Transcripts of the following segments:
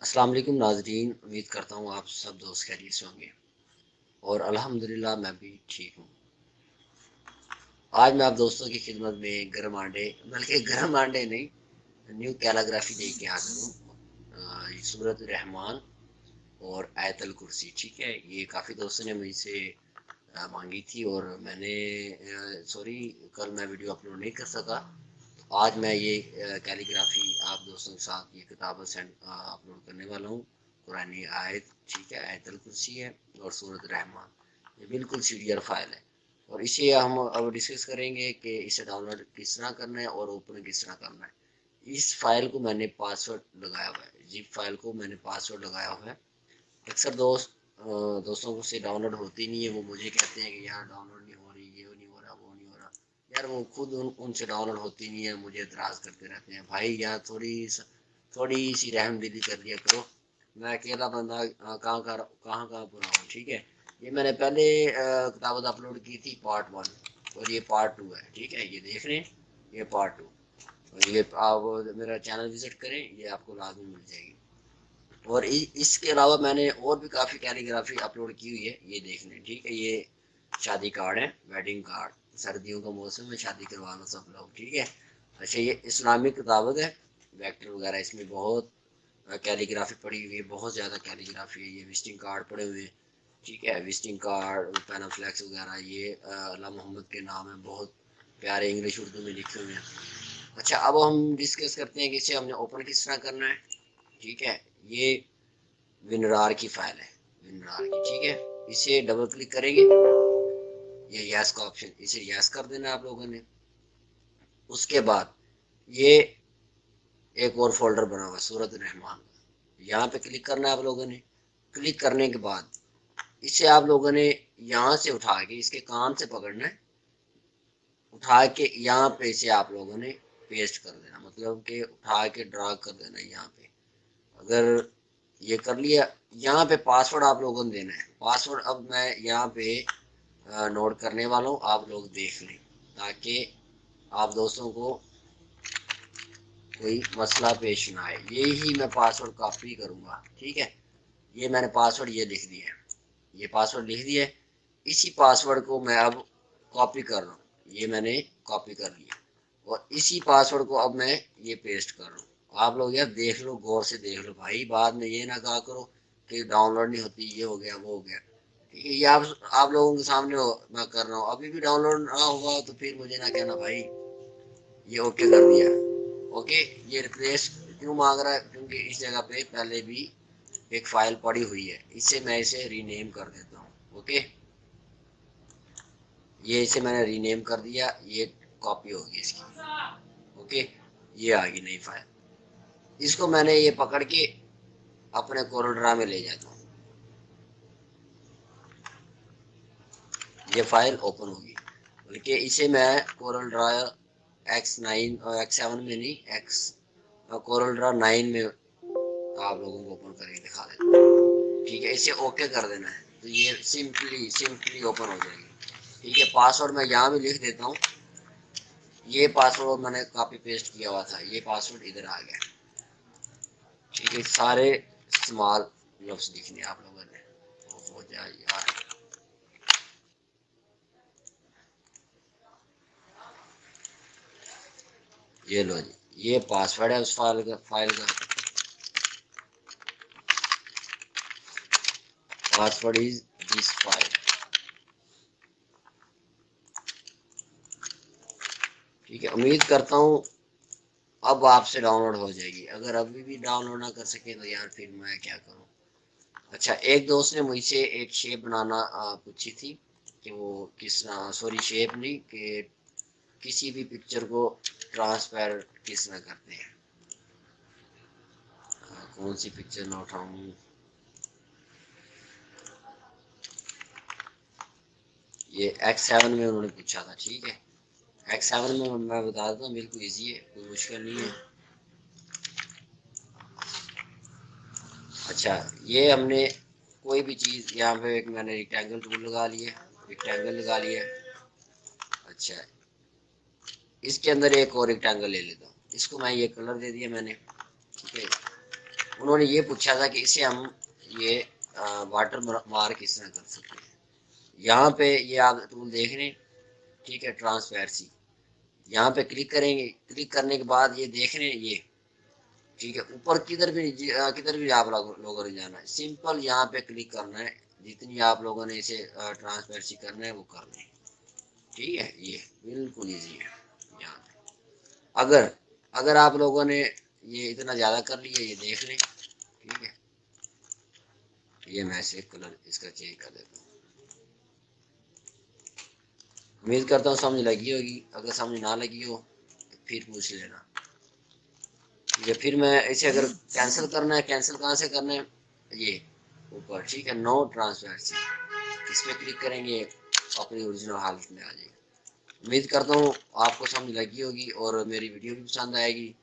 अस्सलाम वालेकुम नाज़रीन, उम्मीद करता हूँ आप सब दोस्त खैरियत से होंगे और अल्हम्दुलिल्लाह मैं भी ठीक हूँ। आज मैं आप दोस्तों की खिदमत में गर्म आंडे, बल्कि गर्म आंडे नहीं, न्यू कैलीग्राफी लेके हाज़िर हूँ। ये सूरत रहमान और आयतल कुर्सी, ठीक है। ये काफ़ी दोस्तों ने मुझसे मांगी थी और मैंने सॉरी, कल मैं वीडियो अपलोड नहीं कर सका। आज मैं ये कैलीग्राफी आप दोस्तों के साथ ये किताब अपलोड करने वाला हूँ। कुरानी आयत, ठीक है, आयतल कुर्सी है और सूरत रहमान। ये बिल्कुल सीडीआर फाइल है और इसे हम अब डिस्कस करेंगे कि इसे डाउनलोड किस तरह करना है और ओपन किस तरह करना है। इस फाइल को मैंने पासवर्ड लगाया हुआ है, जिप फाइल को मैंने पासवर्ड लगाया हुआ है। अक्सर दोस्तों को से डाउनलोड होती नहीं है, वो मुझे कहते हैं कि यार डाउनलोड नहीं हो रही, ये नहीं हो रहा, वो नहीं हो रहा। यार वो खुद उनसे डाउनलोड होती नहीं है, मुझे एतराज़ करते रहते हैं। भाई यार थोड़ी सी रहम दिली कर लिया करो। मैं अकेला बंदा कहाँ कहाँ पूरा हूँ, ठीक है। ये मैंने पहले किताब अपलोड की थी पार्ट 1 और ये पार्ट 2 है, ठीक है। ये देख रहे हैं, ये पार्ट 2 और ये आप मेरा चैनल विजिट करें, ये आपको लाजमी मिल जाएगी। और इसके अलावा मैंने और भी काफ़ी कैलीग्राफी अपलोड की हुई है, ये देख लें, ठीक है। ये शादी कार्ड है, वेडिंग कार्ड। सर्दियों का मौसम में शादी करवा लो सब लोग, ठीक है। अच्छा, ये इस्लामिक किताबत है, वेक्टर वगैरह इसमें बहुत कैलीग्राफी पड़ी हुई है, बहुत ज़्यादा कैलीग्राफी है। ये विजिटिंग कार्ड पड़े हुए हैं, ठीक है। विजिटिंग कार्ड, पैनाफ्लेक्स वगैरह, ये अल्लाह मोहम्मद के नाम है, बहुत प्यारे इंग्लिश उर्दू में लिखे हुए हैं। अच्छा, अब हम डिस्कस करते हैं कि इसे हमने ओपन किस तरह करना है, ठीक है। ये विनरार की फाइल है, विनरार की, ठीक है। इसे डबल क्लिक करेंगे, ये यस का ऑप्शन, इसे यस कर देना आप लोगों ने। उसके बाद ये एक और फोल्डर बना हुआ है सूरत रहमान, यहाँ पे क्लिक करना है आप लोगों ने। क्लिक करने के बाद इसे आप लोगों ने यहाँ से उठा के इसके कान से पकड़ना है, उठा के यहाँ पे इसे आप लोगों ने पेस्ट कर देना, मतलब कि उठा के ड्रा कर देना यहाँ पे। अगर ये कर लिया, यहाँ पे पासवर्ड आप लोगों ने देना है। पासवर्ड अब मैं यहाँ पे नोट करने वाला हूँ, आप लोग देख लें ताकि आप दोस्तों को कोई मसला पेश ना आए। यही मैं पासवर्ड कॉपी करूँगा, ठीक है। ये मैंने पासवर्ड ये लिख दिया है, ये पासवर्ड लिख दिया है। इसी पासवर्ड को मैं अब कॉपी कर रहा हूँ, ये मैंने कॉपी कर लिया और इसी पासवर्ड को अब मैं ये पेस्ट कर रहा हूँ। आप लोग यार देख लो, गौर से देख लो भाई, बाद में ये ना कहा करो कि डाउनलोड नहीं होती, ये हो गया वो हो गया, ठीक है। ये आप लोगों के सामने मैं कर रहा हूँ, अभी भी डाउनलोड ना हुआ तो फिर मुझे ना कहना भाई। ये ओके कर दिया, ओके। ये रिप्लेस क्यों मांग रहा है, क्योंकि इस जगह पे पहले भी एक फाइल पड़ी हुई है, इससे मैं इसे रीनेम कर देता हूँ, ओके। ये इसे मैंने रीनेम कर दिया, ये कॉपी होगी इसकी, ओके। ये आ गई नई फाइल। इसको मैंने ये पकड़ के अपने कोरल ड्रा में ले जाता हूँ, ये फाइल ओपन होगी। बल्कि इसे मैं कोरल ड्रा X9 और X7 में नहीं, एक्स कोरल ड्रा 9 में आप लोगों को ओपन करके दिखा देता हूँ, ठीक है। इसे ओके कर देना है तो ये सिंपली ओपन हो जाएगी, ठीक है। पासवर्ड मैं यहाँ भी लिख देता हूँ, ये पासवर्ड मैंने कॉपी पेस्ट किया हुआ था, ये पासवर्ड इधर आ गया, ठीक है। सारे इस्तेमाल लफ्ज लिखने आप लोगों ने, तो हो जाए यार। ये लो जी, ये पासवर्ड है उस फाइल का। पासवर्ड इज दिस फाइल, ठीक है। उम्मीद करता हूँ अब आपसे डाउनलोड हो जाएगी। अगर अभी भी डाउनलोड ना कर सके तो यार फिर मैं क्या करूँ। अच्छा, एक दोस्त ने मुझसे एक शेप बनाना पूछी थी कि वो किस, सॉरी शेप नहीं, कि किसी भी पिक्चर को ट्रांसपेरेंट किस तरह करते हैं। कौन सी पिक्चर मैं उठाऊँ, ये X7 में उन्होंने पूछा था, ठीक है। X7 में मैं बता देता हूँ, बिल्कुल ईजी है, कोई मुश्किल नहीं है। अच्छा, ये हमने कोई भी चीज़ यहाँ पे, एक मैंने रेक्टेंगल टूल लगा लिया, रेक्टेंगल लगा लिया। अच्छा, इसके अंदर एक और रेक्टेंगल ले लेता हूँ, इसको मैं ये कलर दे दिया मैंने, ठीक है। उन्होंने ये पूछा था कि इसे हम ये वाटर मार्क किस तरह कर सकते हैं। यहाँ पे ये आप टूल देख रहे हैं, ठीक है, ट्रांसपेरेंसी। यहाँ पे क्लिक करेंगे, क्लिक करने के बाद ये देख रहे हैं ये, ठीक है, ऊपर किधर भी आप लोगों ने जाना है, सिंपल यहाँ पे क्लिक करना है, जितनी आप लोगों ने इसे ट्रांसपेरेंसी करना है वो करना है, ठीक है। ये बिल्कुल ईजी है। यहाँ पे अगर अगर आप लोगों ने ये इतना ज़्यादा कर लिया, ये देख लें, ठीक है। ये मैं से कलर इसका चेंज कर देता हूँ। उम्मीद करता हूँ समझ लगी होगी, अगर समझ ना लगी हो तो फिर पूछ लेना, ठीक है। फिर मैं इसे अगर कैंसिल करना है, कैंसिल कहाँ से करना है, ये ऊपर, ठीक है, नो ट्रांसपेरेंसी, इस पर क्लिक करेंगे, अपनी ओरिजिनल हालत में आ जाएगी। उम्मीद करता हूँ आपको समझ लगी होगी और मेरी वीडियो भी पसंद आएगी।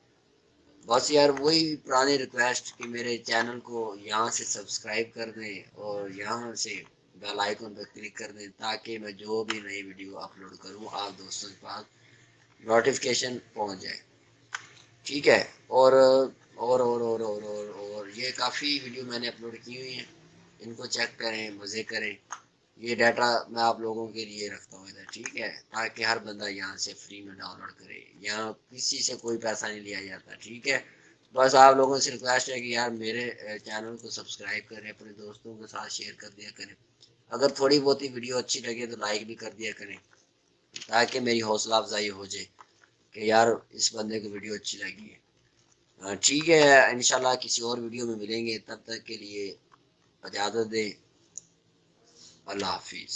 बस यार वही पुरानी रिक्वेस्ट कि मेरे चैनल को यहाँ से सब्सक्राइब कर दें और यहाँ से बेल आइकन पर क्लिक कर दें, ताकि मैं जो भी नई वीडियो अपलोड करूँ आप दोस्तों के पास नोटिफिकेशन पहुँच जाए, ठीक है। और ये काफ़ी वीडियो मैंने अपलोड की हुई हैं, इनको चेक करें, मज़े करें। ये डाटा मैं आप लोगों के लिए रखता हूँ इधर, ठीक है, ताकि हर बंदा यहाँ से फ्री में डाउनलोड करे, यहाँ किसी से कोई पैसा नहीं लिया जाता, ठीक है। बस आप लोगों से रिक्वेस्ट है कि यार मेरे चैनल को सब्सक्राइब करें, अपने दोस्तों के साथ शेयर कर दिया करें, अगर थोड़ी बहुत ही वीडियो अच्छी लगे तो लाइक भी कर दिया करें, ताकि मेरी हौसला अफजाई हो जाए कि यार इस बंदे को वीडियो अच्छी लगी है। ठीक है, इंशाल्लाह किसी और वीडियो में मिलेंगे, तब तक के लिए इजाज़त दें। अल्लाह हाफिज़।